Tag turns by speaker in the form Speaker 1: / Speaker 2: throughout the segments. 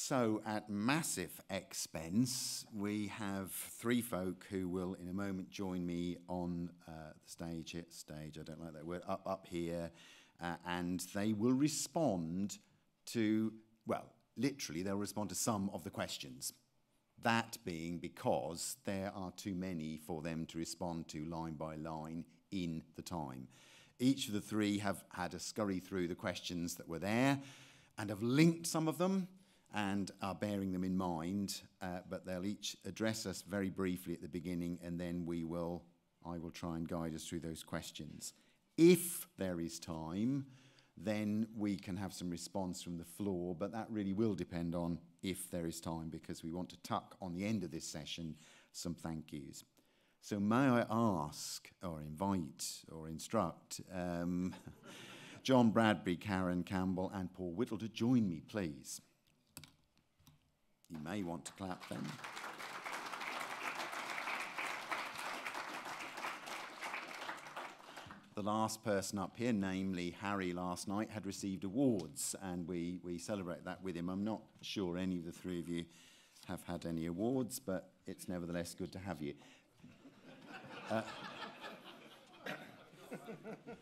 Speaker 1: So, at massive expense, we have three folk who will in a moment join me on the stage, I don't like that word, up here, and they will respond to, well, literally they'll respond to some of the questions. That being because there are too many for them to respond to line by line in the time. Each of the three have had a scurry through the questions that were there and have linked some of them and are bearing them in mind, but they'll each address us very briefly at the beginning, and then I will try and guide us through those questions. If there is time, then we can have some response from the floor, but that really will depend on if there is time, because we want to tuck on the end of this session some thank yous. So may I ask, or invite, or instruct John Bradbury, Karen Campbell and Paul Whittle to join me, please. You may want to clap then. The last person up here, namely Harry, last night had received awards, and we celebrate that with him. I'm not sure any of the three of you have had any awards, but it's nevertheless good to have you.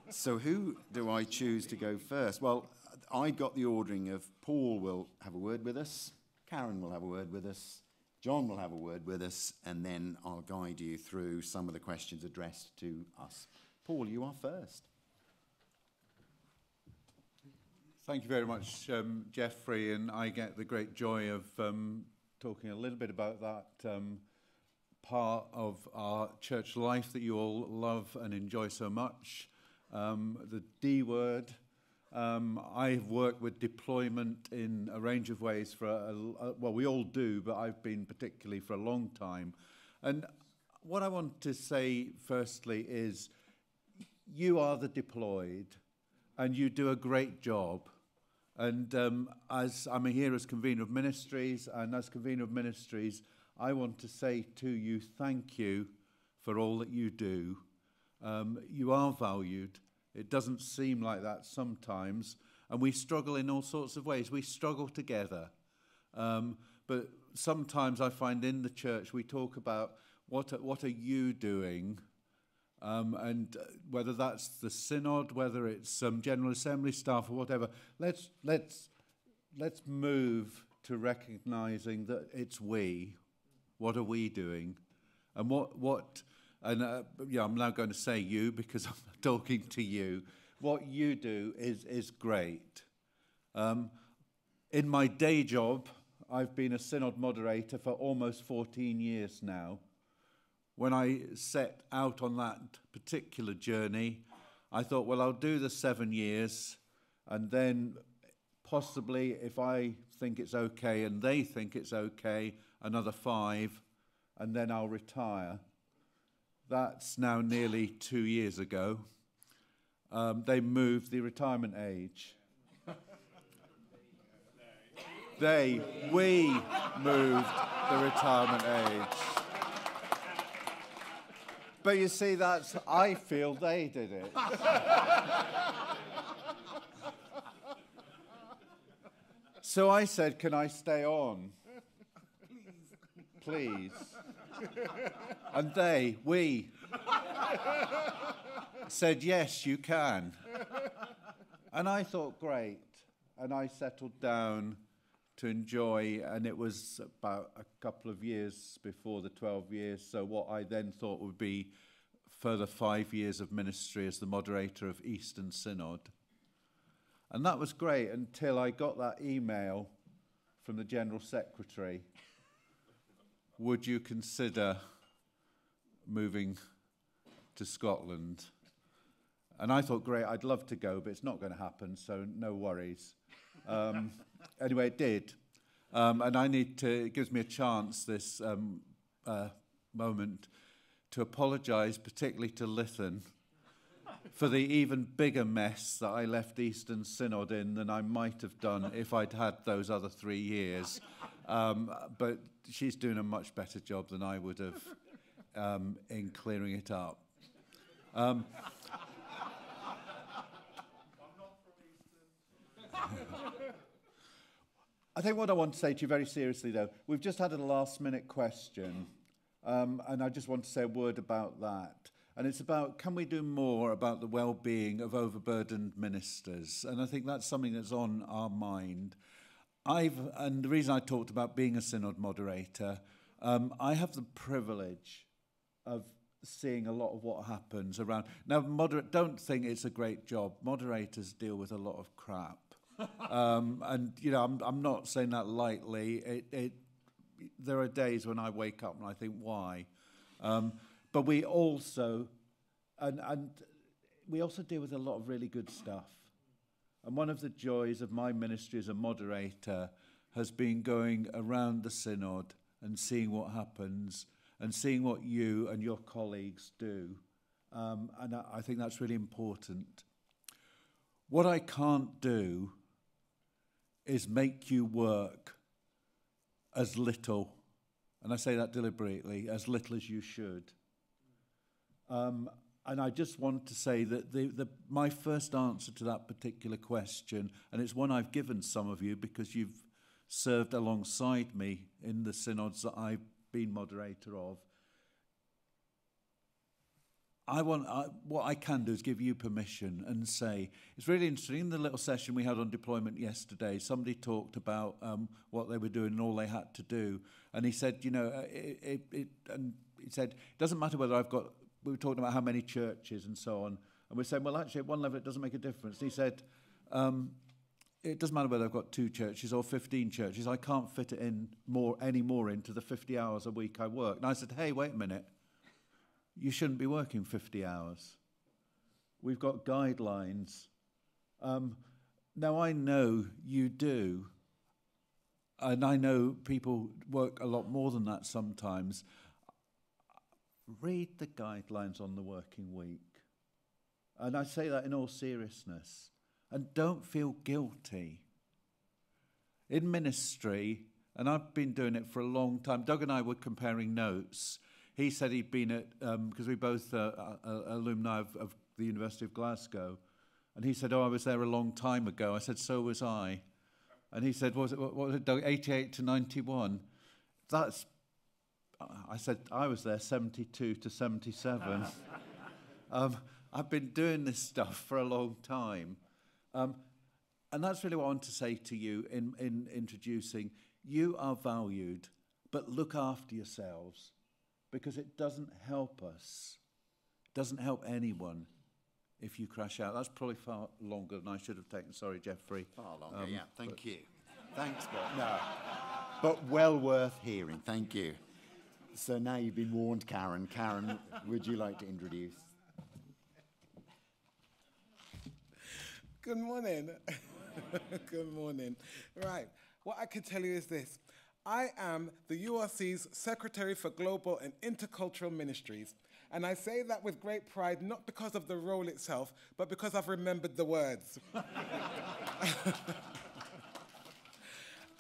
Speaker 1: So who do I choose to go first? Well, I got the ordering of Paul will have a word with us, Karen will have a word with us, John will have a word with us, and then I'll guide you through some of the questions addressed to us. Paul, you are first.
Speaker 2: Thank you very much, Geoffrey, and I get the great joy of talking a little bit about that part of our church life that you all love and enjoy so much, the D word. I've worked with deployment in a range of ways well, we all do, but I've been particularly for a long time. And what I want to say firstly is, you are the deployed, and you do a great job. And as I'm here as Convenor of Ministries, and as Convenor of Ministries, I want to say to you, thank you for all that you do. You are valued. It doesn't seem like that sometimes, and we struggle in all sorts of ways. We struggle together. But sometimes I find in the church we talk about what are you doing? And whether that's the Synod, whether it's some General Assembly staff or whatever, let's move to recognising that it's we. What are we doing? And I'm now going to say you because I'm talking to you. What you do is great. In my day job, I've been a Synod moderator for almost 14 years now. When I set out on that particular journey, I thought, well, I'll do the 7 years, and then possibly, if I think it's okay and they think it's okay, another 5, and then I'll retire. That's now nearly 2 years ago. They moved the retirement age. We moved the retirement age. But you see, I feel they did it. So I said, can I stay on? Please. And we said, yes, you can. And I thought, great. And I settled down to enjoy, and it was about a couple of years before the 12 years, so what I then thought would be further 5 years of ministry as the moderator of Eastern Synod. And that was great until I got that email from the General Secretary. Would you consider moving to Scotland? And I thought, great, I'd love to go, but it's not going to happen, so no worries. Anyway, it did. And it gives me a chance, this moment, to apologise, particularly to Lytton, for the even bigger mess that I left Eastern Synod in than I might have done if I'd had those other 3 years. But she's doing a much better job than I would have in clearing it up. I think what I want to say to you very seriously, though, we've just had a last-minute question, and I just want to say a word about that. And it's about, can we do more about the well-being of overburdened ministers? And I think that's something that's on our mind. And the reason I talked about being a synod moderator, I have the privilege of seeing a lot of what happens around. Now, don't think it's a great job. Moderators deal with a lot of crap. And, you know, I'm not saying that lightly. There are days when I wake up and I think, why? But we also, and we also deal with a lot of really good stuff. And one of the joys of my ministry as a moderator has been going around the synod and seeing what happens and seeing what you and your colleagues do. And I think that's really important. What I can't do is make you work as little, and I say that deliberately, as little as you should. And I just want to say that my first answer to that particular question, and it's one I've given some of you because you've served alongside me in the synods that I've been moderator of, what I can do is give you permission and say, it's really interesting, in the little session we had on deployment yesterday, somebody talked about what they were doing and all they had to do. And he said, you know, it doesn't matter whether we were talking about how many churches and so on. And we're saying, well, actually, at one level, it doesn't make a difference. And he said, it doesn't matter whether I've got 2 churches or 15 churches. I can't fit it in any more into the 50 hours a week I work. And I said, hey, wait a minute. You shouldn't be working 50 hours. We've got guidelines. Now, I know you do. And I know people work a lot more than that sometimes. Read the guidelines on the working week. And I say that in all seriousness. And don't feel guilty. In ministry, and I've been doing it for a long time, Doug and I were comparing notes. He said he'd been at, because we both are alumni of the University of Glasgow, and he said, oh, I was there a long time ago. I said, so was I. And he said, what was it, Doug, 88 to 91? I said, I was there 72 to 77. I've been doing this stuff for a long time. And that's really what I want to say to you in introducing. You are valued, but look after yourselves, because it doesn't help us. It doesn't help anyone if you crash out. That's probably far longer than I should have taken. Sorry, Jeffrey.
Speaker 1: Far longer, yeah. Thank you. Thanks, Bob. No. But well worth hearing. Thank you. So now you've been warned, Karen. Karen, would you like to introduce?
Speaker 3: Good morning. Good morning. Right. What I can tell you is this. I am the URC's Secretary for Global and Intercultural Ministries. And I say that with great pride, not because of the role itself, but because I've remembered the words.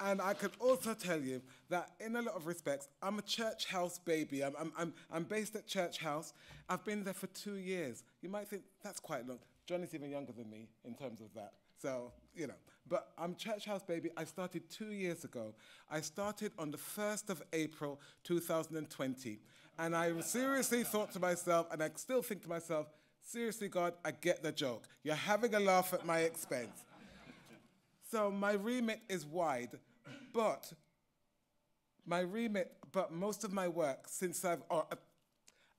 Speaker 3: And I could also tell you that in a lot of respects, I'm a church house baby. I'm based at Church House. I've been there for 2 years. You might think that's quite long. John is even younger than me in terms of that. So, you know, but I'm Church House baby. I started 2 years ago. I started on the 1st of April, 2020. And I seriously thought to myself, and I still think to myself, seriously, God, I get the joke. You're having a laugh at my expense. So my remit is wide, but most of my work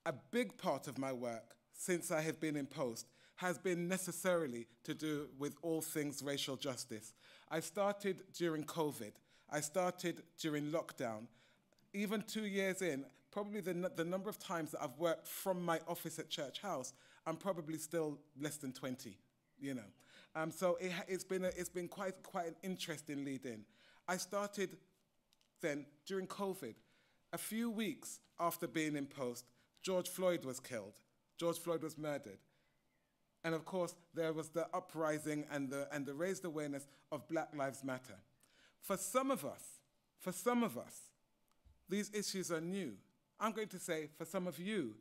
Speaker 3: a big part of my work since I have been in post has been necessarily to do with all things racial justice. I started during COVID. I started during lockdown. Even 2 years in, probably the number of times that I've worked from my office at Church House, I'm probably still less than 20, you know. So it's been quite an interesting lead-in. I started then during COVID. A few weeks after being in post, George Floyd was killed. George Floyd was murdered. And of course, there was the uprising and the raised awareness of Black Lives Matter. For some of us, these issues are new. I'm going to say, for some of you,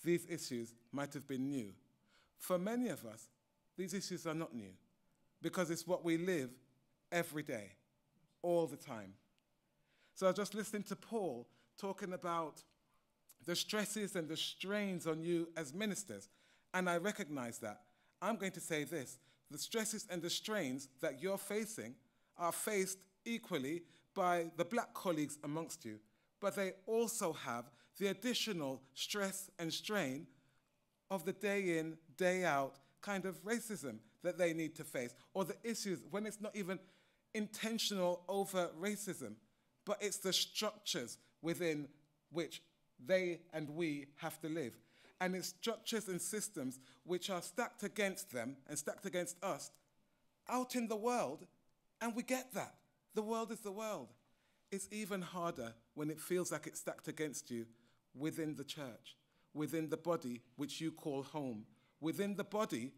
Speaker 3: these issues might have been new. For many of us, these issues are not new, because it's what we live every day. all the time. So I was just listening to Paul talking about the stresses and the strains on you as ministers, and I recognize that. I'm going to say this: the stresses and the strains that you're facing are faced equally by the black colleagues amongst you, but they also have the additional stress and strain of the day in, day out kind of racism that they need to face, or the issues when it's not even intentional overt racism, but it's the structures within which they and we have to live. And it's structures and systems which are stacked against them and stacked against us out in the world, and we get that. The world is the world. It's even harder when it feels like it's stacked against you within the church, within the body which you call home, within the body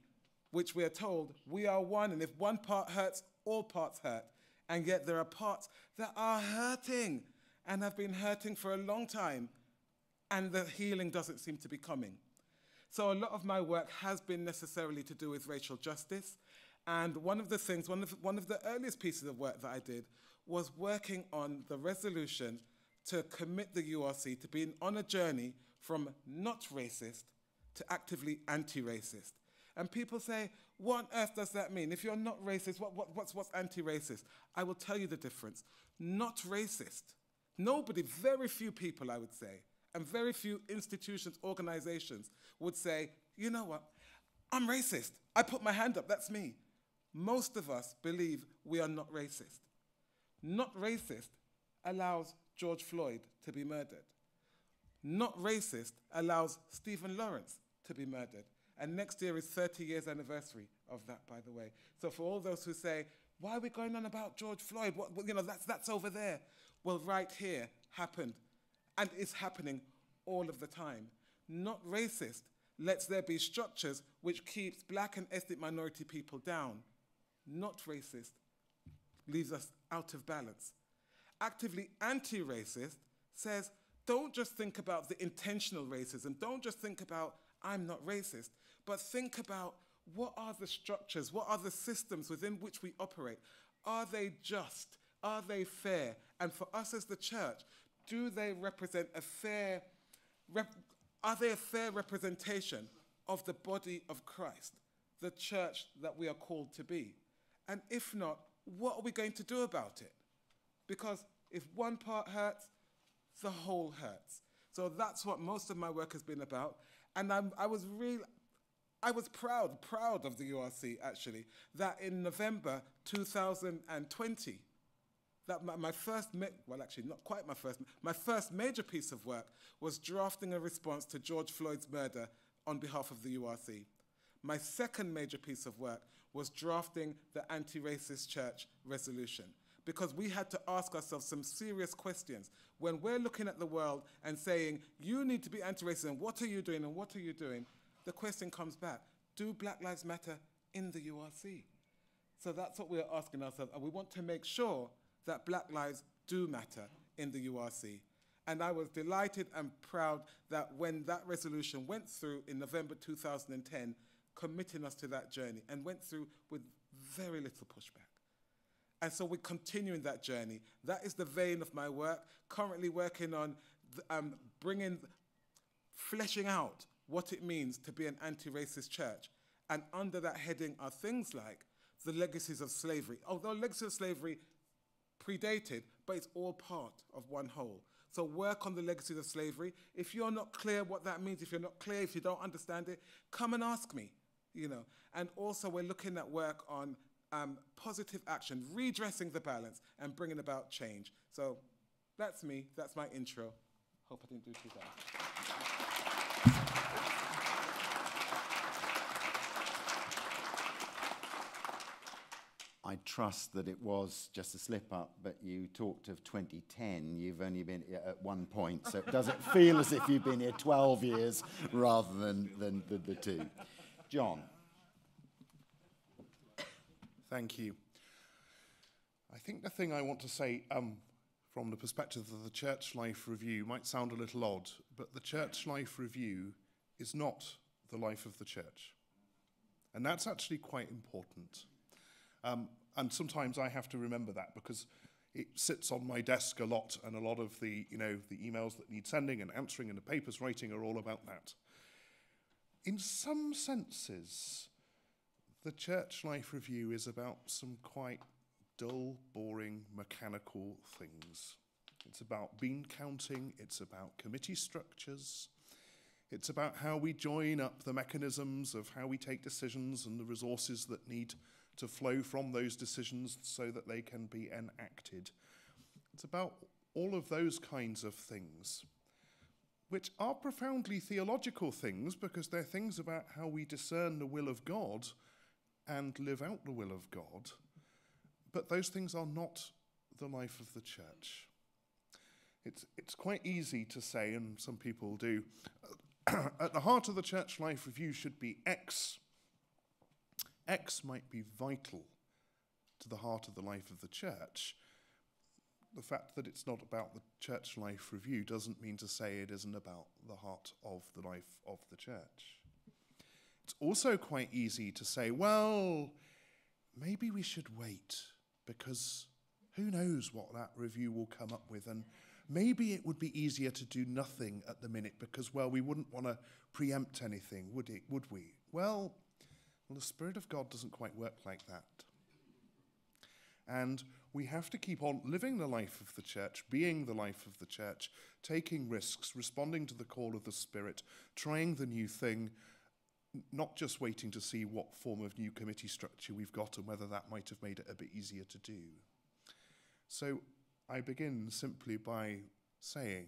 Speaker 3: which we are told we are one, and if one part hurts, all parts hurt. And yet there are parts that are hurting and have been hurting for a long time, and the healing doesn't seem to be coming. So a lot of my work has been necessarily to do with racial justice. And one of the things, one of the earliest pieces of work that I did was working on the resolution to commit the URC to being on a journey from not racist to actively anti-racist. And people say, what on earth does that mean? If you're not racist, what's anti-racist? I will tell you the difference. Not racist. Nobody, very few people, I would say, and very few institutions, organizations would say, you know what, I'm racist. I put my hand up, that's me. Most of us believe we are not racist. Not racist allows George Floyd to be murdered. Not racist allows Stephen Lawrence to be murdered. And next year is 30 years anniversary of that, by the way. So for all those who say, why are we going on about George Floyd? That's over there. Well, right here happened, and it's happening all of the time. Not racist lets there be structures which keeps black and ethnic minority people down. Not racist leaves us out of balance. Actively anti-racist says, don't just think about the intentional racism. Don't just think about, I'm not racist, but think about what are the structures, what are the systems within which we operate? Are they just? Are they fair? And for us as the church, do they represent a fair, are they a fair representation of the body of Christ, the church that we are called to be? And if not, what are we going to do about it? Because if one part hurts, the whole hurts. So that's what most of my work has been about. And I was proud of the URC, actually, that in November 2020, that my first major piece of work was drafting a response to George Floyd's murder on behalf of the URC. My second major piece of work was drafting the anti-racist church resolution, because we had to ask ourselves some serious questions. When we're looking at the world and saying, you need to be anti-racist, and what are you doing, and what are you doing? The question comes back, do Black Lives Matter in the URC? So that's what we're asking ourselves, and we want to make sure that Black lives do matter in the URC. And I was delighted and proud that when that resolution went through in November 2010, committing us to that journey, and went through with very little pushback. And so we're continuing that journey. That is the vein of my work, currently working on fleshing out what it means to be an anti-racist church. And under that heading are things like the legacies of slavery. Although legacy of slavery predated, but it's all part of one whole. So work on the legacies of slavery. If you're not clear what that means, if you're not clear, if you don't understand it, come and ask me, you know. And also we're looking at work on positive action, redressing the balance and bringing about change. So that's me, that's my intro. Hope I didn't do too bad.
Speaker 1: I trust that it was just a slip-up, but you talked of 2010. You've only been at one point, so does it feel as if you've been here 12 years rather than the two? John.
Speaker 4: Thank you. I think the thing I want to say from the perspective of the Church Life Review might sound a little odd, but the Church Life Review is not the life of the church. And that's actually quite important. And sometimes I have to remember that, because It sits on my desk a lot, and a lot of the, the emails that need sending and answering and the papers writing are all about that. In some senses, the Church Life Review is about some quite dull, boring, mechanical things. It's about bean counting, it's about committee structures, it's about how we join up the mechanisms of how we take decisions and the resources that need to flow from those decisions so that they can be enacted. It's about all of those kinds of things, which are profoundly theological things, because they're things about how we discern the will of God and live out the will of God. But those things are not the life of the church. It's quite easy to say, and some people do, at the heart of the Church Life Review should be X. X might be vital to the heart of the life of the church. The fact that it's not about the Church Life Review doesn't mean to say it isn't about the heart of the life of the church. It's also quite easy to say, well, maybe we should wait, because who knows what that review will come up with, and maybe it would be easier to do nothing at the minute because, well, we wouldn't want to preempt anything, would we? Well, the Spirit of God doesn't quite work like that. And we have to keep on living the life of the church, being the life of the church, taking risks, responding to the call of the Spirit, trying the new thing, not just waiting to see what form of new committee structure we've got and whether that might have made it a bit easier to do. So I begin simply by saying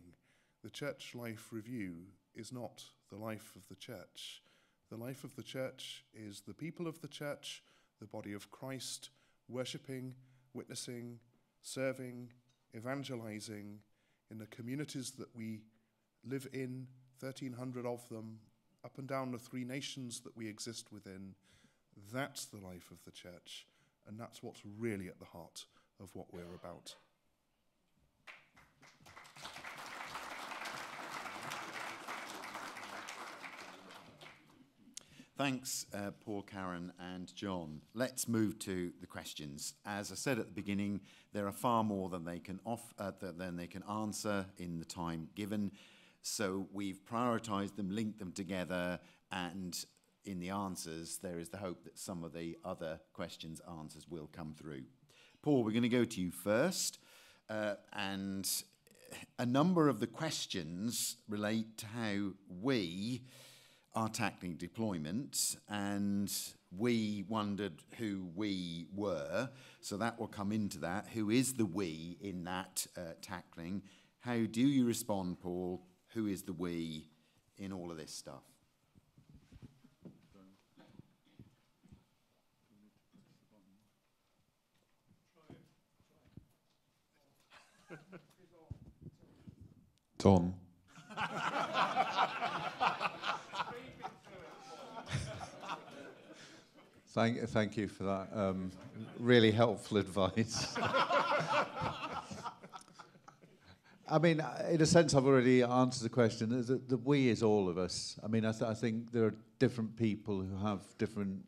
Speaker 4: the Church Life Review is not the life of the church. The life of the church is the people of the church, the body of Christ, worshipping, witnessing, serving, evangelizing in the communities that we live in, 1,300 of them, up and down the 3 nations that we exist within. That's the life of the church, and that's what's really at the heart of what we're about.
Speaker 1: Thanks, Paul, Karen and John. Let's move to the questions. As I said at the beginning, there are far more than they can answer in the time given. So we've prioritised them, linked them together, and in the answers, there is the hope that some of the other questions' answers will come through. Paul, we're going to go to you first. And a number of the questions relate to how we are tackling deployment, and we wondered who we were, so that will come into that. Who is the we in that tackling? How do you respond, Paul? Who is the we in all of this stuff?
Speaker 2: Tom. Thank you for that really helpful advice. I mean, in a sense, I've already answered the question. The we is all of us. I mean, I think there are different people who have different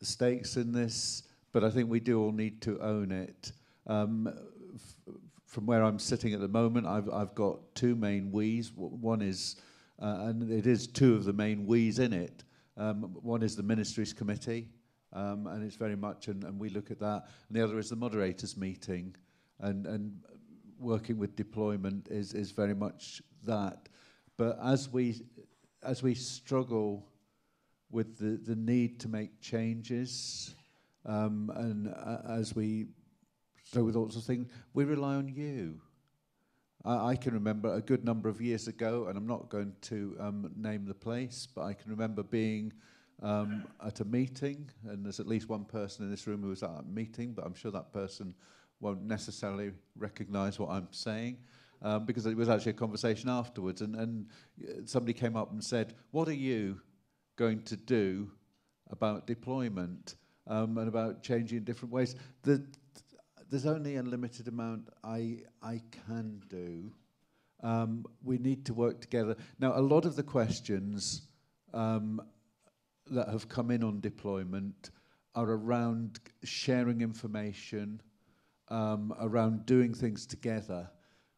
Speaker 2: stakes in this, but I think we do all need to own it. From where I'm sitting at the moment, I've got 2 main we's. One is, and it is 2 of the main we's in it. One is the Ministries Committee, and it's very much, and we look at that. And the other is the Moderators meeting, and working with deployment is very much that. But as we struggle with the need to make changes, and as we struggle with all sorts of things, we rely on you. I can remember a good number of years ago, and I'm not going to name the place, but I can remember being at a meeting, and there's at least one person in this room who was at that meeting, but I'm sure that person won't necessarily recognise what I'm saying, because it was actually a conversation afterwards, and somebody came up and said, what are you going to do about deployment and about changing in different ways? There's only a limited amount I can do. We need to work together. Now, a lot of the questions that have come in on deployment are around sharing information, around doing things together,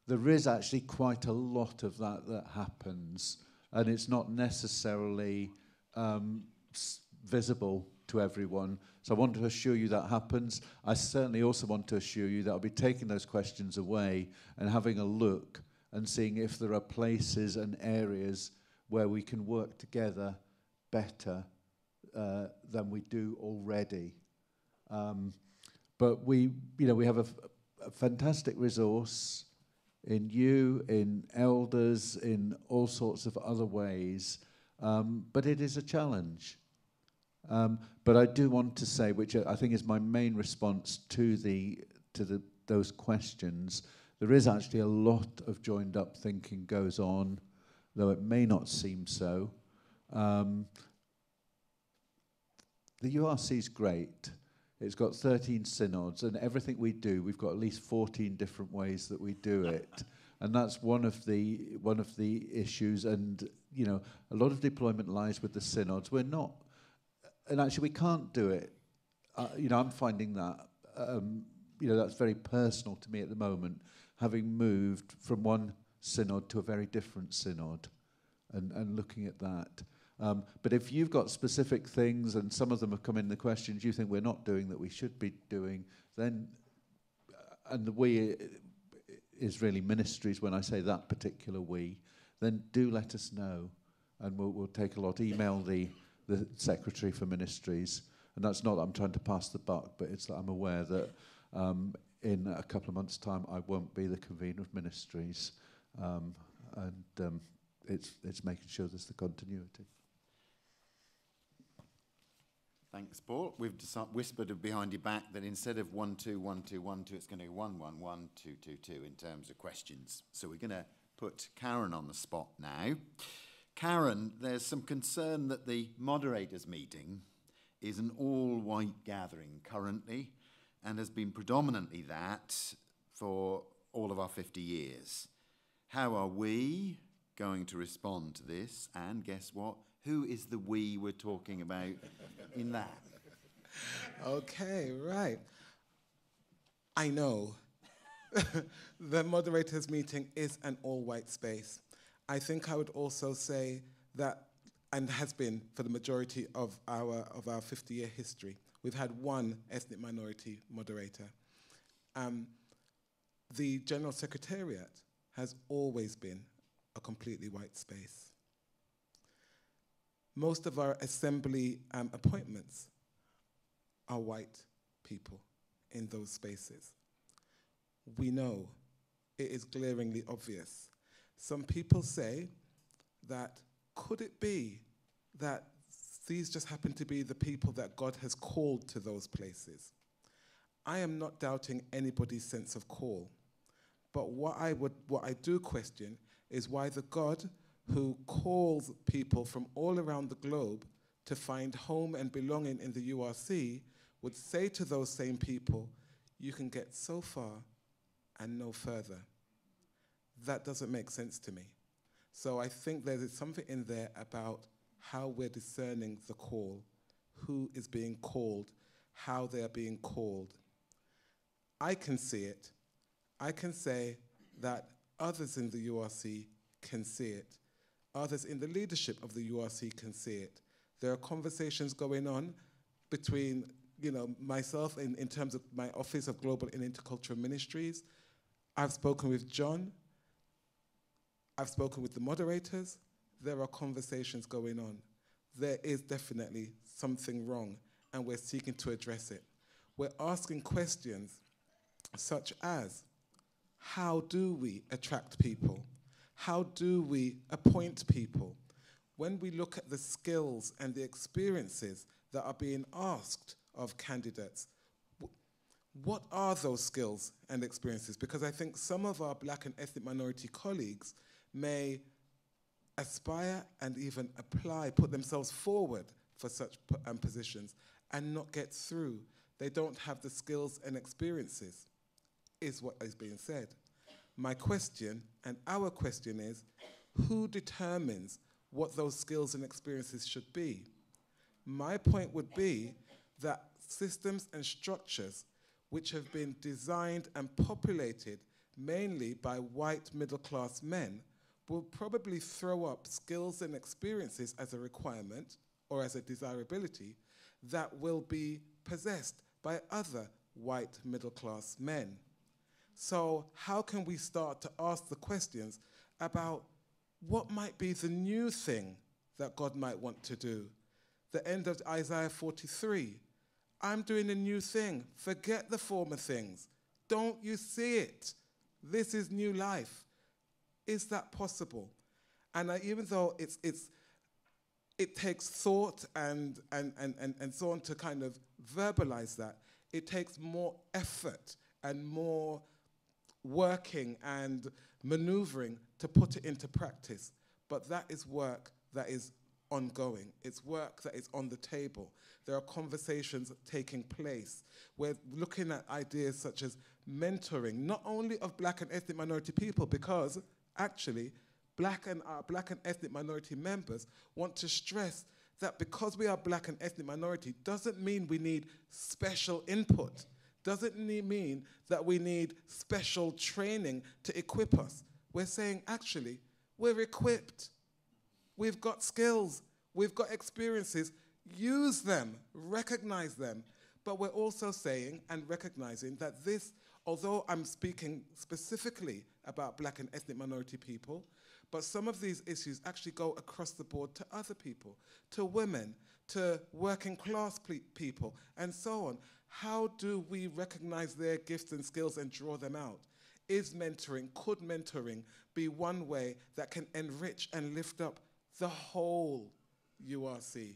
Speaker 2: there is actually quite a lot of that happens, and it's not necessarily visible to everyone. So I want to assure you that happens. I certainly also want to assure you that I'll be taking those questions away and having a look and seeing if there are places and areas where we can work together better than we do already. But we have a fantastic resource in you, in elders, in all sorts of other ways. But it is a challenge. But I do want to say, which I think is my main response to those questions, there is actually a lot of joined up thinking goes on, though it may not seem so. The URC is great. It's got 13 synods, and everything we do, we've got at least 14 different ways that we do it. And that's one of the issues. And, a lot of deployment lies with the synods. We're not, and actually we can't do it. I'm finding that, that's very personal to me at the moment, having moved from one synod to a very different synod and looking at that. But if you've got specific things, and some of them have come in the questions you think we're not doing that we should be doing, then, and the we is really ministries when I say that particular we, then do let us know, and we'll take a lot. Email the Secretary for Ministries, and that's not that I'm trying to pass the buck, but it's that I'm aware that in a couple of months' time I won't be the Convenor of Ministries, and it's making sure there's the continuity.
Speaker 1: Thanks, Paul. We've whispered behind your back that instead of 1 2 1 2 1 2, it's going to be 1 1 1 2 2 2 in terms of questions. So we're going to put Karen on the spot now. Karen, there's some concern that the moderators' meeting is an all-white gathering currently, and has been predominantly that for all of our 50 years. How are we going to respond to this? And guess what? Who is the we we're talking about in that?
Speaker 3: Okay, right. I know the moderators' meeting is an all-white space. I think I would also say that, and has been for the majority of our 50-year history, we've had one ethnic minority moderator. The General Secretariat has always been a completely white space. Most of our assembly appointments are white people in those spaces. We know it is glaringly obvious. Some people say that, could it be that these just happen to be the people that God has called to those places? I am not doubting anybody's sense of call, but what I do question is why the God who calls people from all around the globe to find home and belonging in the URC would say to those same people, you can get so far and no further. That doesn't make sense to me. So I think there is something in there about how we're discerning the call, who is being called, how they are being called. I can see it. I can say that others in the URC can see it. Others in the leadership of the URC can see it. There are conversations going on between, myself in terms of my Office of Global and Intercultural Ministries. I've spoken with John. I've spoken with the moderators. There are conversations going on. There is definitely something wrong, and we're seeking to address it. We're asking questions such as, how do we attract people? How do we appoint people? When we look at the skills and the experiences that are being asked of candidates, what are those skills and experiences? Because I think some of our black and ethnic minority colleagues may aspire and even apply, put themselves forward for such positions and not get through. They don't have the skills and experiences, is what is being said. My question, and our question is, who determines what those skills and experiences should be? My point would be that systems and structures which have been designed and populated mainly by white middle-class men, will probably throw up skills and experiences as a requirement or as a desirability that will be possessed by other white middle-class men. So how can we start to ask the questions about what might be the new thing that God might want to do? The end of Isaiah 43, I'm doing a new thing. Forget the former things. Don't you see it? This is new life. Is that possible? And even though it takes thought and so on to kind of verbalize that, it takes more effort and more working and maneuvering to put it into practice. But that is work that is ongoing. It's work that is on the table. There are conversations taking place. We're looking at ideas such as mentoring, not only of black and ethnic minority people, because actually black and ethnic minority members want to stress that because we are black and ethnic minority doesn't mean we need special input, doesn't mean that we need special training to equip us. We're saying, actually, we're equipped. We've got skills, we've got experiences, use them, recognize them. But we're also saying and recognizing that this, although I'm speaking specifically about black and ethnic minority people, but some of these issues actually go across the board to other people, to women, to working class people, and so on. How do we recognize their gifts and skills and draw them out? Could mentoring be one way that can enrich and lift up the whole URC?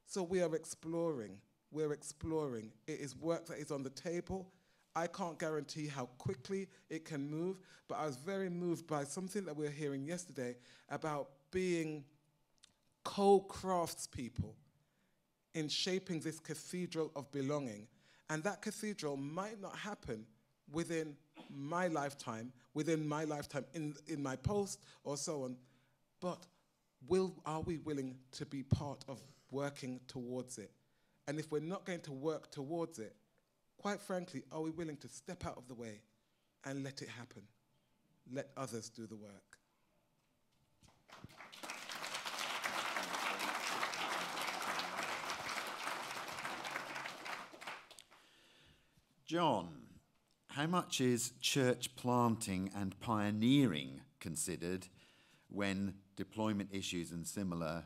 Speaker 3: So we are exploring, we're exploring. It is work that is on the table. I can't guarantee how quickly it can move, but I was very moved by something that we were hearing yesterday about being co-craftspeople in shaping this cathedral of belonging. And that cathedral might not happen within my lifetime in my post or so on, but are we willing to be part of working towards it? And if we're not going to work towards it, quite frankly, are we willing to step out of the way and let it happen? Let others do the work.
Speaker 1: John, how much is church planting and pioneering considered when deployment issues and similar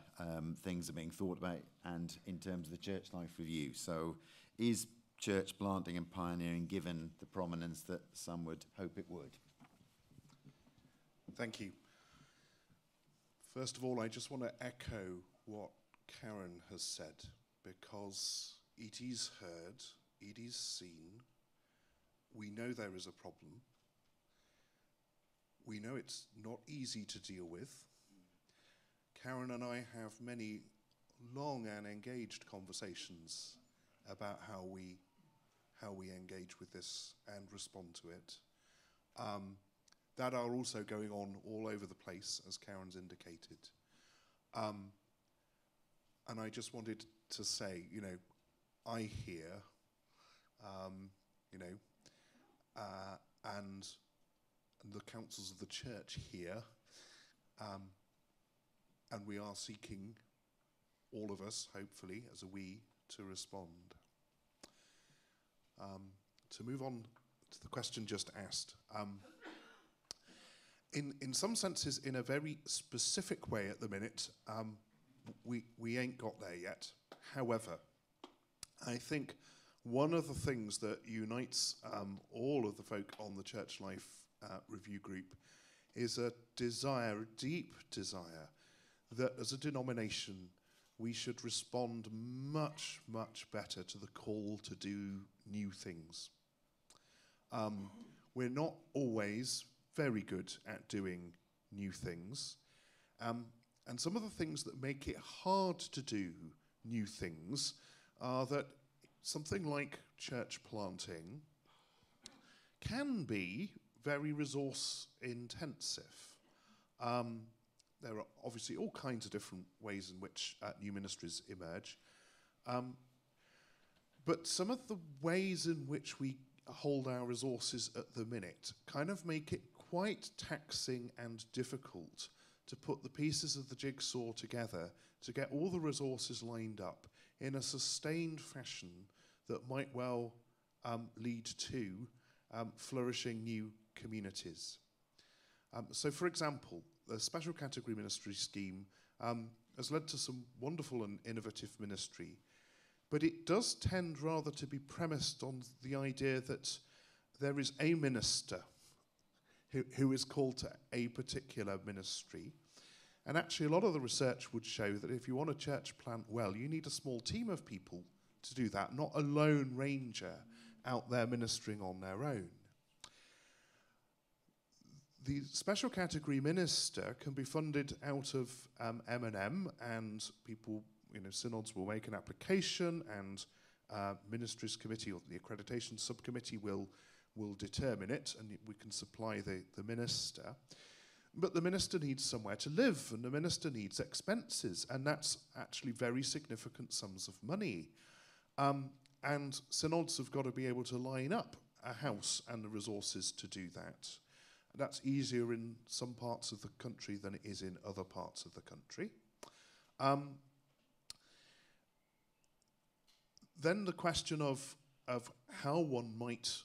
Speaker 1: things are being thought about and in terms of the church life review? So is church planting and pioneering given the prominence that some would hope it would?
Speaker 4: Thank you. First of all, I just want to echo what Karen has said, because it is heard, it is seen. We know there is a problem. We know it's not easy to deal with. Karen and I have many long and engaged conversations about how we engage with this and respond to it. That are also going on all over the place, as Karen's indicated. And I just wanted to say, I hear, and the councils of the church hear, and we are seeking, all of us, hopefully, as a we, to respond. To move on to the question just asked, in some senses, in a very specific way at the minute, we ain't got there yet. However, I think one of the things that unites all of the folk on the Church Life Review Group is a desire, a deep desire, that as a denomination we should respond much, much better to the call to do new things. We're not always very good at doing new things. And some of the things that make it hard to do new things are that something like church planting can be very resource intensive. There are obviously all kinds of different ways in which new ministries emerge. But some of the ways in which we hold our resources at the minute kind of make it quite taxing and difficult to put the pieces of the jigsaw together to get all the resources lined up in a sustained fashion that might well lead to flourishing new communities. So, for example, the Special Category Ministry scheme has led to some wonderful and innovative ministry, but it does tend rather to be premised on the idea that there is a minister who is called to a particular ministry. And actually, a lot of the research would show that if you want a church plant well, you need a small team of people to do that, not a lone ranger out there ministering on their own. The special category minister can be funded out of M&M, and people, synods will make an application, and Ministries Committee or the accreditation subcommittee will determine it, and we can supply the minister. But the minister needs somewhere to live, and the minister needs expenses, and that's actually very significant sums of money. And synods have got to be able to line up a house and the resources to do that. That's easier in some parts of the country than it is in other parts of the country. Then the question of how one might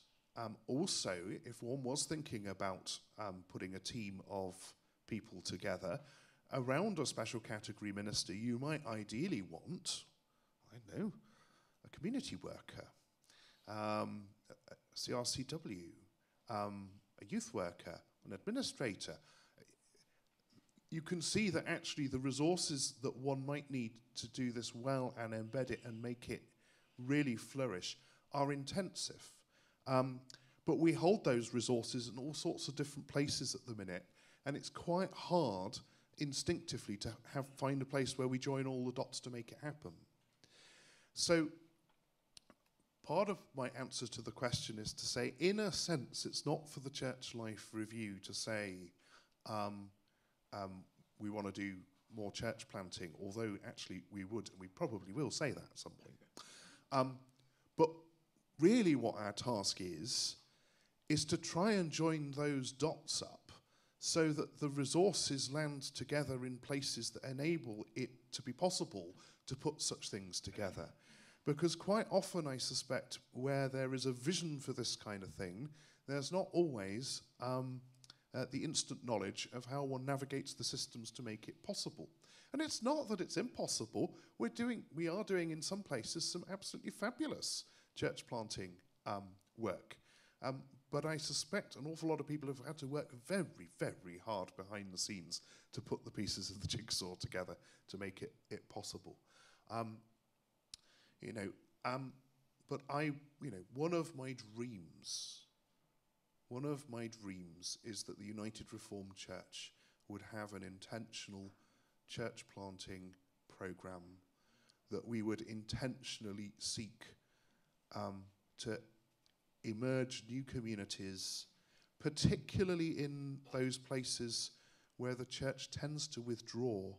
Speaker 4: also, if one was thinking about putting a team of people together around a special category minister, you might ideally want, I don't know, a community worker, a CRCW, a youth worker, an administrator. You can see that actually the resources that one might need to do this well and embed it and make it really flourish are intensive. But we hold those resources in all sorts of different places at the minute, and it's quite hard instinctively to find a place where we join all the dots to make it happen. So part of my answer to the question is to say, in a sense, it's not for the Church Life Review to say we want to do more church planting, although actually we would, and we probably will say that at some point. But really what our task is to try and join those dots up so that the resources land together in places that enable it to be possible to put such things together. Because quite often, I suspect, where there is a vision for this kind of thing, there's not always the instant knowledge of how one navigates the systems to make it possible. And it's not that it's impossible. We are doing in some places some absolutely fabulous church planting work. But I suspect an awful lot of people have had to work very, very hard behind the scenes to put the pieces of the jigsaw together to make it possible. But one of my dreams is that the United Reformed Church would have an intentional church planting program, that we would intentionally seek to emerge new communities, particularly in those places where the church tends to withdraw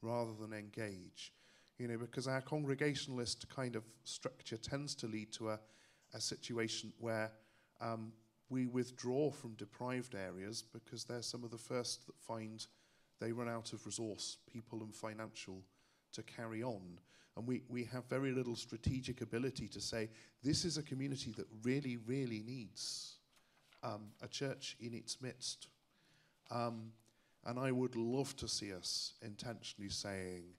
Speaker 4: rather than engage. Because our congregationalist kind of structure tends to lead to a situation where we withdraw from deprived areas because they're some of the first that find they run out of resource, people and financial, to carry on. And we have very little strategic ability to say, this is a community that really, really needs a church in its midst. And I would love to see us intentionally saying,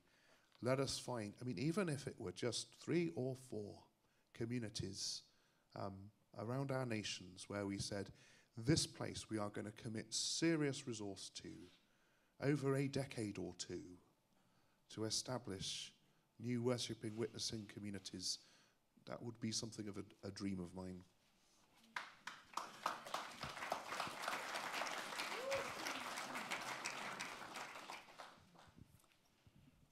Speaker 4: let us find, even if it were just 3 or 4 communities around our nations where we said, this place we are going to commit serious resource to over a decade or 2 to establish new worshipping, witnessing communities, that would be something of a dream of mine.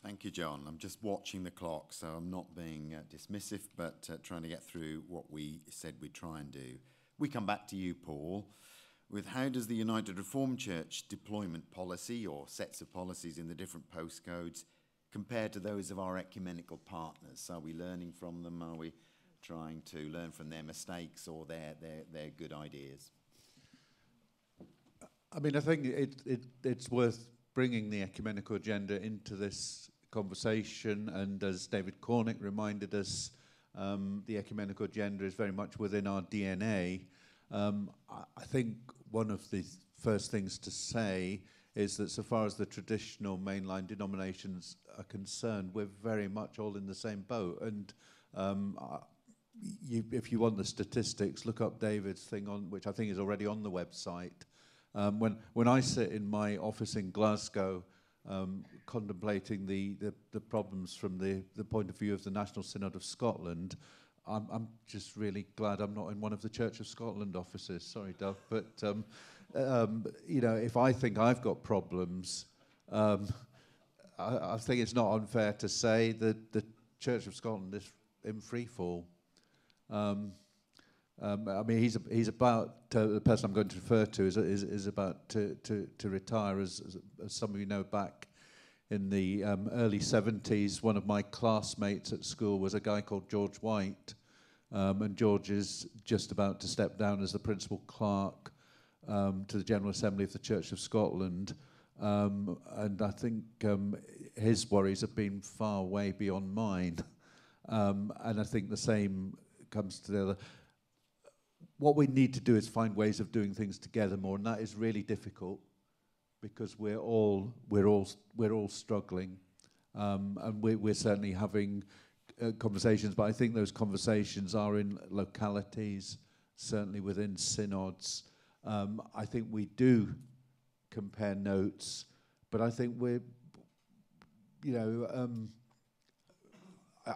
Speaker 1: Thank you, John. I'm just watching the clock, so I'm not being dismissive, but trying to get through what we said we'd try and do. We come back to you, Paul, with how does the United Reformed Church deployment policy or sets of policies in the different postcodes compare to those of our ecumenical partners? Are we learning from them? Are we trying to learn from their mistakes or their good ideas.
Speaker 2: I mean, I think it's worth bringing the ecumenical agenda into this conversation, and as David Cornick reminded us, the ecumenical agenda is very much within our DNA. I think one of the first things to say is that so far as the traditional mainline denominations are concerned, we're very much all in the same boat. And if you want the statistics, look up David's thing on, which I think is already on the website. When I sit in my office in Glasgow, contemplating the problems from the point of view of the National Synod of Scotland, I'm just really glad I'm not in one of the Church of Scotland offices. Sorry, Dove, but you know, if I think I've got problems, I think it's not unfair to say that the Church of Scotland is in free fall. I mean, he's about the person I'm going to refer to is about to retire. As some of you know, back in the early 70s, one of my classmates at school was a guy called George White, and George is just about to step down as the principal clerk to the General Assembly of the Church of Scotland, and I think his worries have been far way beyond mine, and I think the same comes to the other. What we need to do is find ways of doing things together more, and that is really difficult because we're all struggling, and we're certainly having conversations. But I think those conversations are in localities, certainly within synods. I think we do compare notes, but I think we're, you know,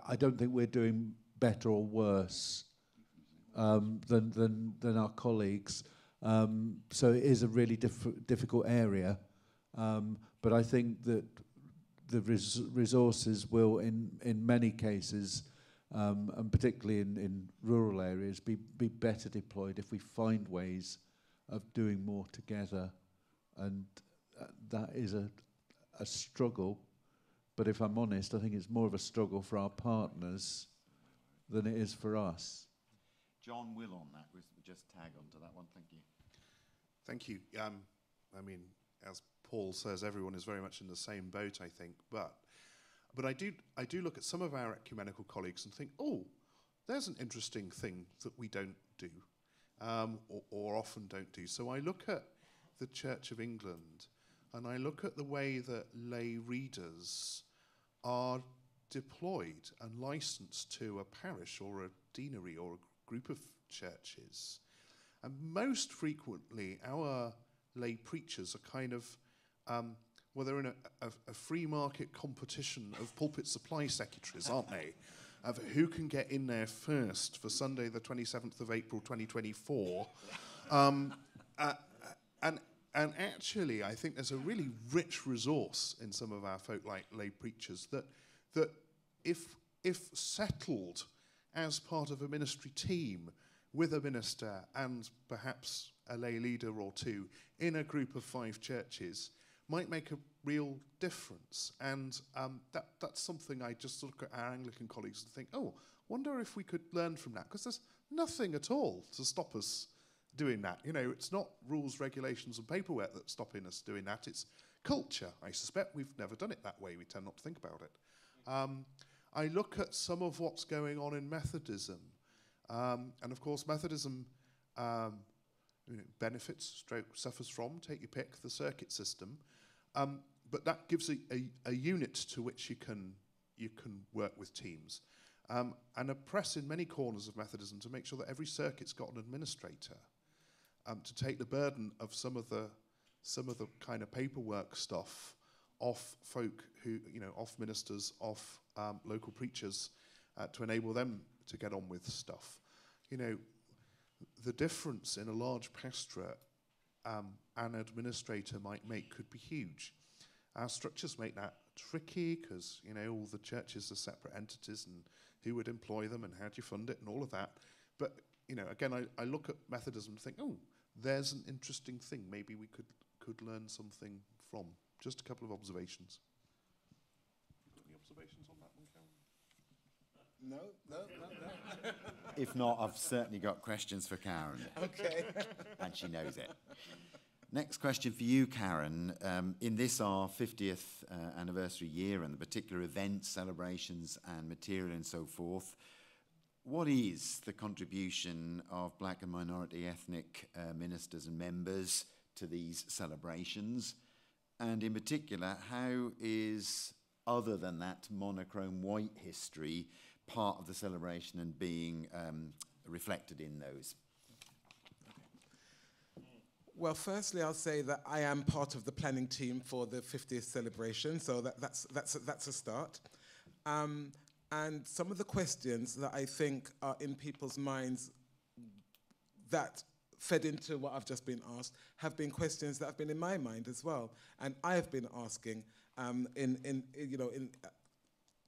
Speaker 2: I don't think we're doing better or worse than our colleagues. So it is a really difficult area. But I think that the resources will, in many cases, and particularly in rural areas, be better deployed if we find ways of doing more together. And that is a struggle. But if I'm honest, I think it's more of a struggle for our partners than it is for us.
Speaker 1: John will on that. We'll just tag onto that one. Thank you.
Speaker 4: Thank you. I mean, as Paul says, everyone is very much in the same boat, I think. But I do look at some of our ecumenical colleagues and think, oh, there's an interesting thing that we don't do, or often don't do. So I look at the Church of England, and I look at the way that lay readers are deployed and licensed to a parish or a deanery or a group of churches. And most frequently, our lay preachers are kind of, well, they're in a free market competition of pulpit supply secretaries, aren't they? Of who can get in there first for Sunday, the 27th of April, 2024. And actually, I think there's a really rich resource in some of our folk like lay preachers that if settled as part of a ministry team with a minister and perhaps a lay leader or two in a group of 5 churches, might make a real difference. And that's something I just look at our Anglican colleagues and think, oh, wonder if we could learn from that, because there's nothing at all to stop us doing that. You know, it's not rules, regulations and paperwork that's stopping us doing that. It's culture. I suspect we've never done it that way. We tend not to think about it. I look at some of what's going on in Methodism. And of course, Methodism benefits, suffers from, take your pick, the circuit system. But that gives a unit to which you can work with teams. And a press in many corners of Methodism to make sure that every circuit's got an administrator, to take the burden of some of the kind of paperwork stuff off folk who, you know, off ministers, off local preachers, to enable them to get on with stuff. You know, the difference in a large pastorate an administrator might make could be huge. Our structures make that tricky because, you know, all the churches are separate entities and who would employ them and how do you fund it and all of that. But, you know, again, I look at Methodism and think, oh, there's an interesting thing maybe we could learn something from. Just a couple of observations. Any observations on that one, Karen?
Speaker 3: No.
Speaker 1: If not, I've certainly got questions for Karen.
Speaker 3: Okay.
Speaker 1: And she knows it. Next question for you, Karen. In this, our 50th anniversary year, and the particular events, celebrations, and material and so forth, what is the contribution of black and minority ethnic ministers and members to these celebrations? And in particular, how is, other than that monochrome white history, part of the celebration and being reflected in those?
Speaker 3: Well, firstly, I'll say that I am part of the planning team for the 50th celebration, so that's a start. And some of the questions that I think are in people's minds that fed into what I've just been asked have been questions that have been in my mind as well, and I have been asking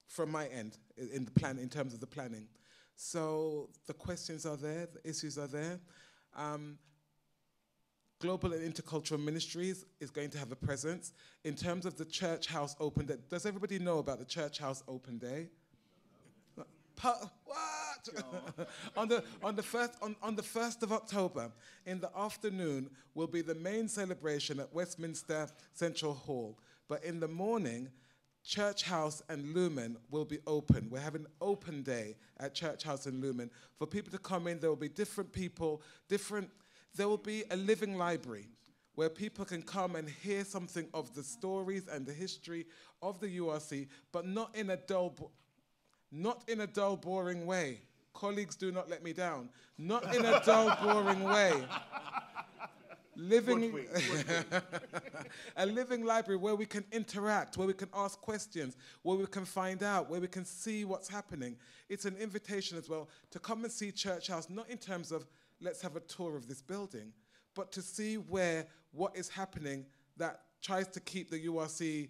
Speaker 3: from my end in terms of the planning. So the questions are there, the issues are there. Global and Intercultural Ministries is going to have a presence. In terms of the Church House Open Day, does everybody know about the Church House Open Day? What? on the 1st of October, in the afternoon, will be the main celebration at Westminster Central Hall. But in the morning, Church House and Lumen will be open. We're having an open day at Church House and Lumen. For people to come in, there will be different people, there will be a living library where people can come and hear something of the stories and the history of the URC, but not in a dull, boring way. Colleagues, do not let me down. Not in a dull, boring way. A living library where we can interact, where we can ask questions, where we can find out, where we can see what's happening. It's an invitation as well to come and see Church House, not in terms of let's have a tour of this building, but to see what is happening that tries to keep the URC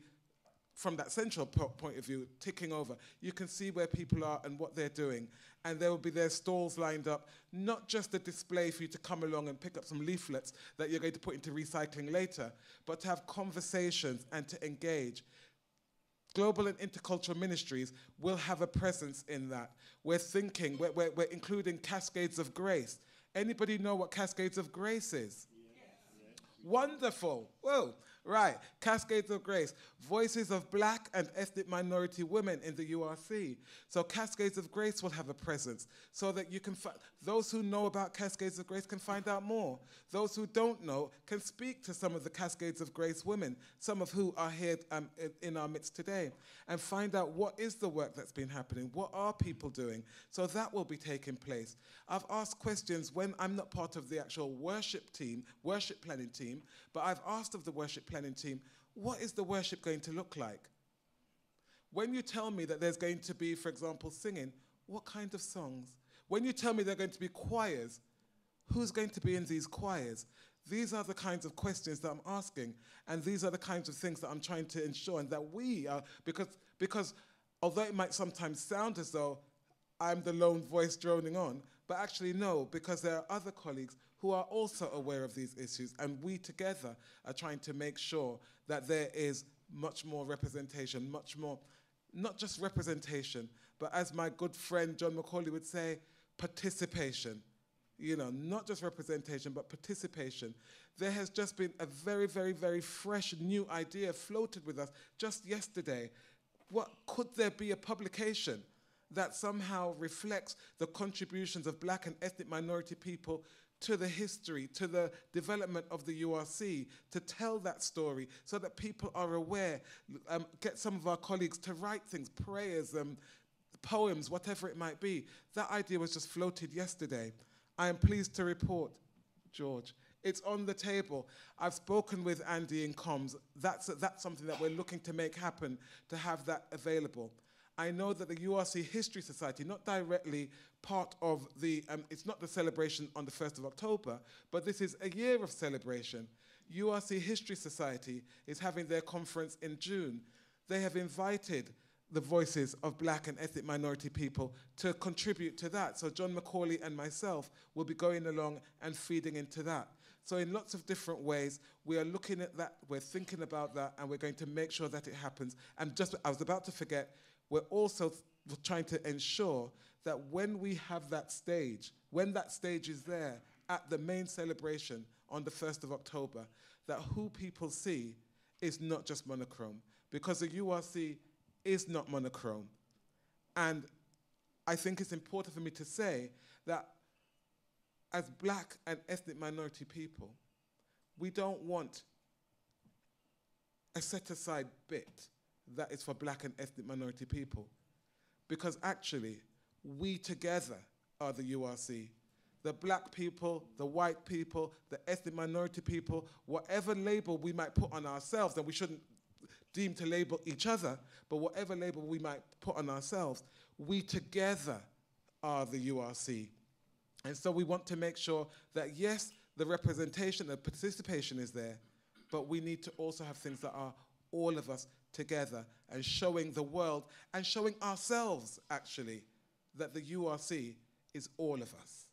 Speaker 3: from that central point of view ticking over. You can see where people are and what they're doing. And there will be their stalls lined up, not just a display for you to come along and pick up some leaflets that you're going to put into recycling later, but to have conversations and to engage. Global and Intercultural Ministries will have a presence in that. We're including Cascades of Grace. Anybody know what Cascades of Grace is? Yes. Wonderful. Whoa. Right. Cascades of Grace. Voices of black and ethnic minority women in the URC. So Cascades of Grace will have a presence so that you can those who know about Cascades of Grace can find out more. Those who don't know can speak to some of the Cascades of Grace women, some of who are here in our midst today, and find out what is the work that's been happening, what are people doing. So that will be taking place. I've asked questions when I'm not part of the actual worship planning team, but I've asked of the worship planning team, what is the worship going to look like? When you tell me that there's going to be, for example, singing, what kind of songs? When you tell me there are going to be choirs, who's going to be in these choirs? These are the kinds of questions that I'm asking, and these are the kinds of things that I'm trying to ensure, and that we are, because although it might sometimes sound as though I'm the lone voice droning on, but actually no, because there are other colleagues who are also aware of these issues, and we together are trying to make sure that there is much more representation, much more, not just representation, but as my good friend John Macaulay would say, participation. You know, not just representation, but participation. There has just been a very, very, very fresh new idea floated with us just yesterday. Could there be a publication that somehow reflects the contributions of black and ethnic minority people to the history, to the development of the URC, to tell that story so that people are aware, get some of our colleagues to write things, prayers, poems, whatever it might be. That idea was just floated yesterday. I am pleased to report, George, it's on the table. I've spoken with Andy in comms. That's something that we're looking to make happen, to have that available. I know that the URC History Society, not directly part of the, it's not the celebration on the 1st of October, but this is a year of celebration. URC History Society is having their conference in June. They have invited the voices of black and ethnic minority people to contribute to that. So John Macaulay and myself will be going along and feeding into that. So in lots of different ways, we are looking at that, we're thinking about that, and we're going to make sure that it happens. And just, I was about to forget, we're also trying to ensure that when we have that stage, when that stage is there at the main celebration on the 1st of October, that who people see is not just monochrome, because the URC is not monochrome. And I think it's important for me to say that as black and ethnic minority people, we don't want a set-aside bit that is for black and ethnic minority people, because actually, we together are the URC. The black people, the white people, the ethnic minority people, whatever label we might put on ourselves, and we shouldn't deem to label each other, but whatever label we might put on ourselves, we together are the URC. And so we want to make sure that, yes, the representation, the participation is there, but we need to also have things that are all of us together and showing the world and showing ourselves, actually, that the URC is all of us.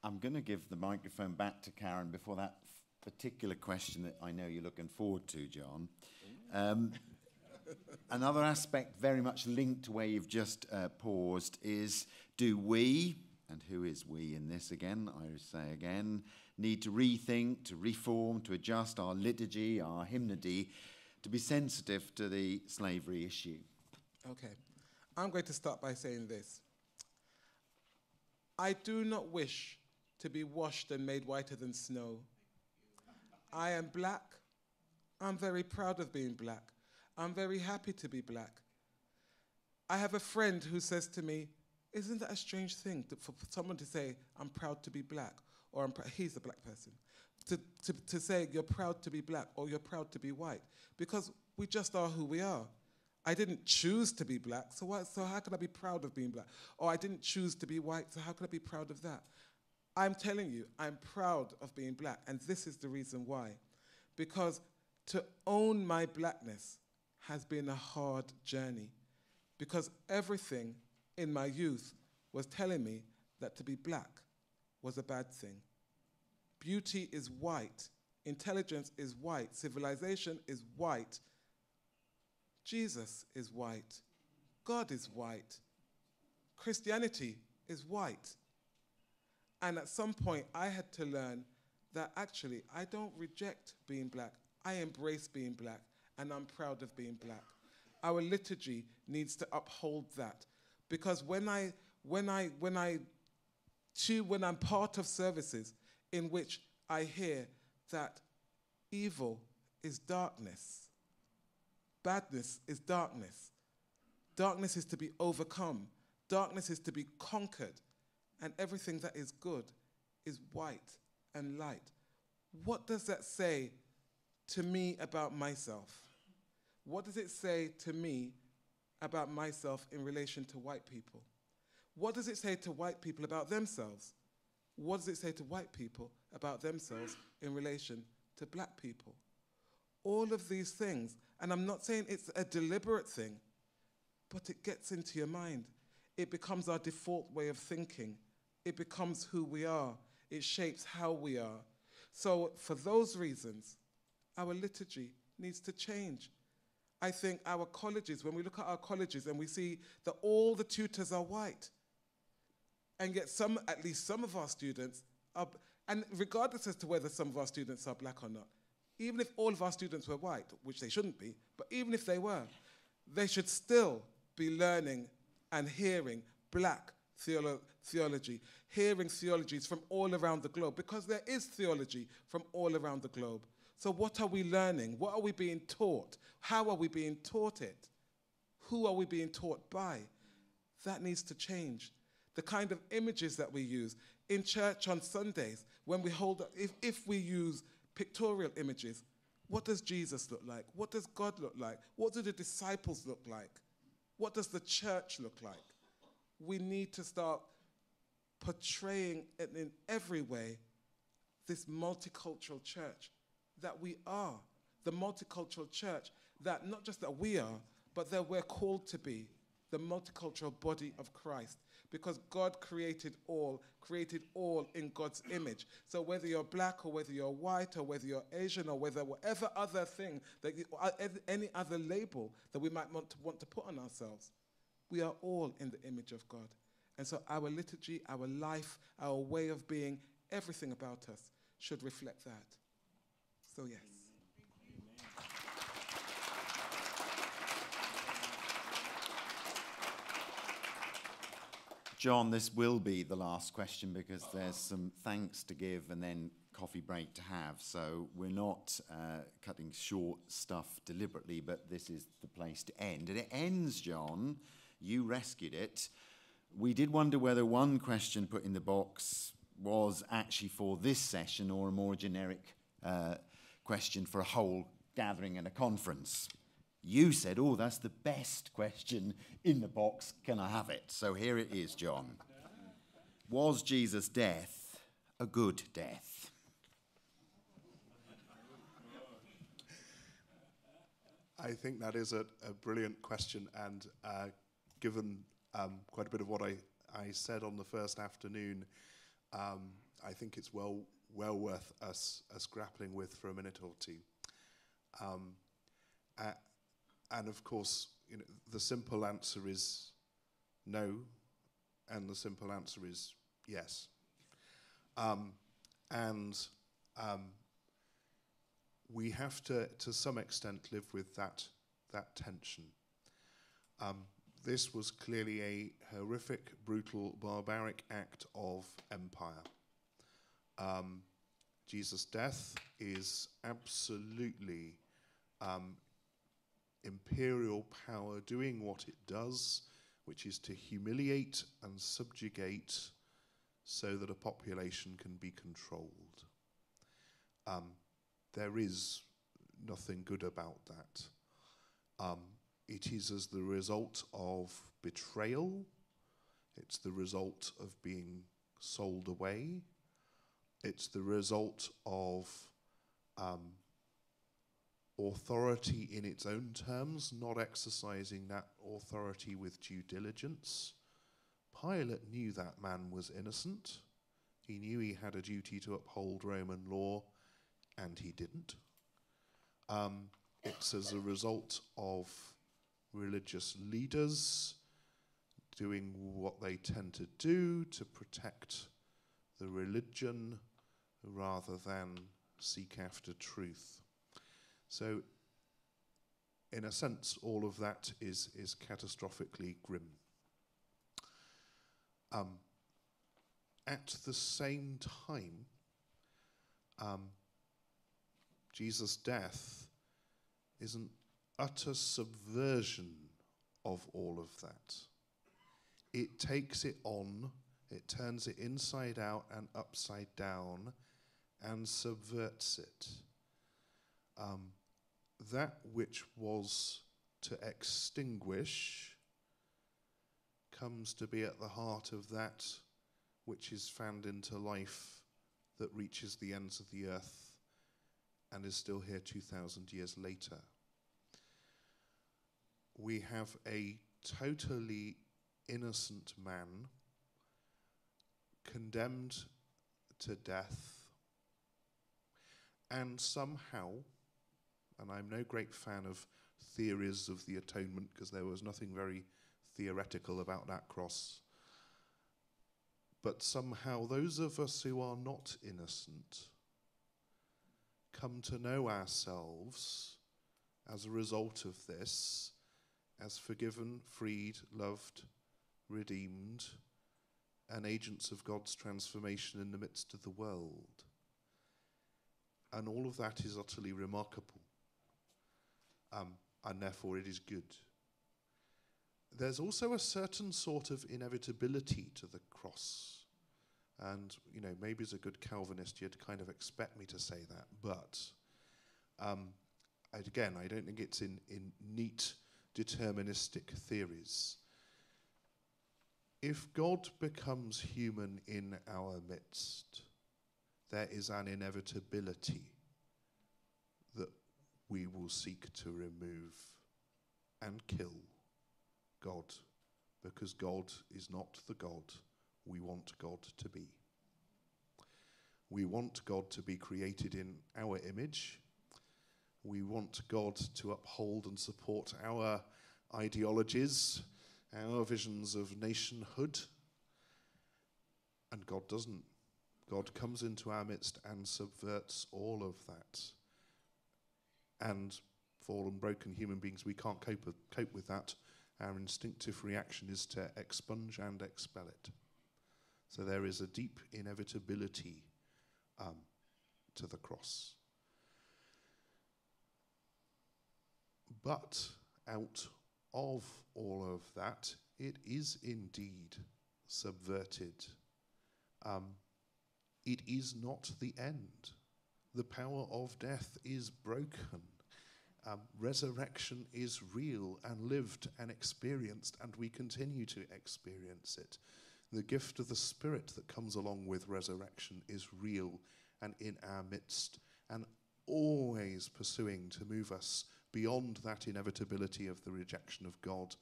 Speaker 1: I'm going to give the microphone back to Karen before that particular question that I know you're looking forward to, John. Another aspect very much linked to where you've just paused is, do we, and who is we in this again, I say again, need to rethink, to reform, to adjust our liturgy, our hymnody, to be sensitive to the slavery issue?
Speaker 3: Okay, I'm going to start by saying this. I do not wish to be washed and made whiter than snow. I am black. I'm very proud of being black. I'm very happy to be black. I have a friend who says to me, isn't that a strange thing for someone to say, I'm proud to be black, or he's a black person, to say you're proud to be black or you're proud to be white, because we just are who we are. I didn't choose to be black, so how can I be proud of being black? Or I didn't choose to be white, so how can I be proud of that? I'm telling you, I'm proud of being black, and this is the reason why. Because to own my blackness has been a hard journey, because everything in my youth was telling me that to be black was a bad thing. Beauty is white, intelligence is white, civilization is white, Jesus is white, God is white, Christianity is white. And at some point, I had to learn that actually, I don't reject being black. I embrace being black, and I'm proud of being black. Our liturgy needs to uphold that, because when I'm part of services in which I hear that evil is darkness, badness is darkness, darkness is to be overcome, darkness is to be conquered, and everything that is good is white and light. What does that say to me about myself? What does it say to me about myself in relation to white people? What does it say to white people about themselves? What does it say to white people about themselves in relation to black people? All of these things, and I'm not saying it's a deliberate thing, but it gets into your mind. It becomes our default way of thinking. It becomes who we are. It shapes how we are. So for those reasons, our liturgy needs to change. I think our colleges, when we look at our colleges and we see that all the tutors are white, and yet at least some of our students are, and regardless as to whether some of our students are black or not, even if all of our students were white, which they shouldn't be, but even if they were, they should still be learning and hearing black theology, hearing theologies from all around the globe, because there is theology from all around the globe. So what are we learning? What are we being taught? How are we being taught it? Who are we being taught by? That needs to change. The kind of images that we use in church on Sundays, when we hold, if we use pictorial images, what does Jesus look like? What does God look like? What do the disciples look like? What does the church look like? We need to start portraying in every way this multicultural church that we are, the multicultural church that not just that we are, but that we're called to be, the multicultural body of Christ. because God created all in God's image. So whether you're black or whether you're white or whether you're Asian or whether whatever other thing, that any other label that we might want to put on ourselves, we are all in the image of God. And so our liturgy, our life, our way of being, everything about us should reflect that. So yes.
Speaker 1: John, this will be the last question because there's some thanks to give and then coffee break to have. So we're not cutting short stuff deliberately, but this is the place to end. And it ends, John, you rescued it. We did wonder whether one question put in the box was actually for this session or a more generic question for a whole gathering and a conference. You said, oh, that's the best question in the box. Can I have it? So here it is, John. Was Jesus' death a good death?
Speaker 4: I think that is a brilliant question, and given quite a bit of what I said on the first afternoon, I think it's well worth us grappling with for a minute or two. And of course, you know, the simple answer is no, and the simple answer is yes. We have to some extent, live with that tension. This was clearly a horrific, brutal, barbaric act of empire. Jesus' death is absolutely imperial power doing what it does, which is to humiliate and subjugate so that a population can be controlled. There is nothing good about that. It is as the result of betrayal. It's the result of being sold away. It's the result of authority in its own terms, not exercising that authority with due diligence. Pilate knew that man was innocent. He knew he had a duty to uphold Roman law, and he didn't. It's as a result of religious leaders doing what they tend to do to protect the religion rather than seek after truth. So, in a sense, all of that is catastrophically grim. At the same time, Jesus' death is an utter subversion of all of that. It takes it on, it turns it inside out and upside down, and subverts it. That which was to extinguish comes to be at the heart of that which is fanned into life that reaches the ends of the earth and is still here 2,000 years later. We have a totally innocent man condemned to death, and somehow, and I'm no great fan of theories of the atonement because there was nothing very theoretical about that cross, but somehow those of us who are not innocent come to know ourselves as a result of this as forgiven, freed, loved, redeemed, and agents of God's transformation in the midst of the world. And all of that is utterly remarkable. And therefore it is good. There's also a certain sort of inevitability to the cross. And, you know, maybe as a good Calvinist you'd kind of expect me to say that. But, again, I don't think it's in neat deterministic theories. If God becomes human in our midst, there is an inevitability that we will seek to remove and kill God because God is not the God we want God to be. We want God to be created in our image. We want God to uphold and support our ideologies, our visions of nationhood. And God doesn't. God comes into our midst and subverts all of that. And fallen, broken human beings, we can't cope with that. Our instinctive reaction is to expunge and expel it. So there is a deep inevitability to the cross. But out of all of that, it is indeed subverted. It is not the end. The power of death is broken. Resurrection is real and lived and experienced, and we continue to experience it. The gift of the Spirit that comes along with resurrection is real and in our midst, and always pursuing to move us beyond that inevitability of the rejection of God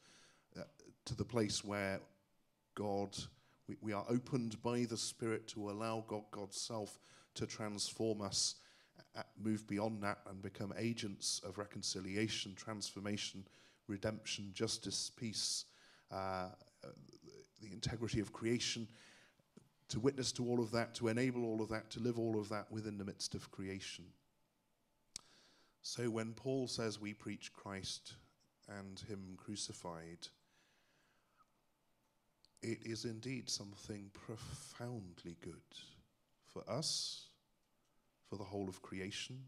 Speaker 4: to the place where we are opened by the Spirit to allow God's self to transform us, move beyond that and become agents of reconciliation, transformation, redemption, justice, peace, the integrity of creation, to witness to all of that, to enable all of that, to live all of that within the midst of creation. So when Paul says we preach Christ and him crucified, it is indeed something profoundly good for us, for the whole of creation,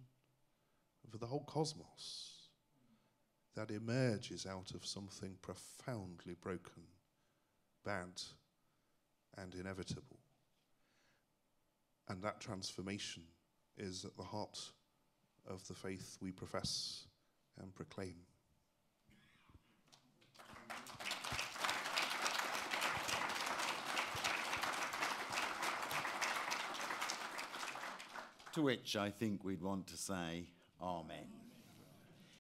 Speaker 4: for the whole cosmos, that emerges out of something profoundly broken, bad, and inevitable. And that transformation is at the heart of the faith we profess and proclaim.
Speaker 1: To which I think we'd want to say, Amen.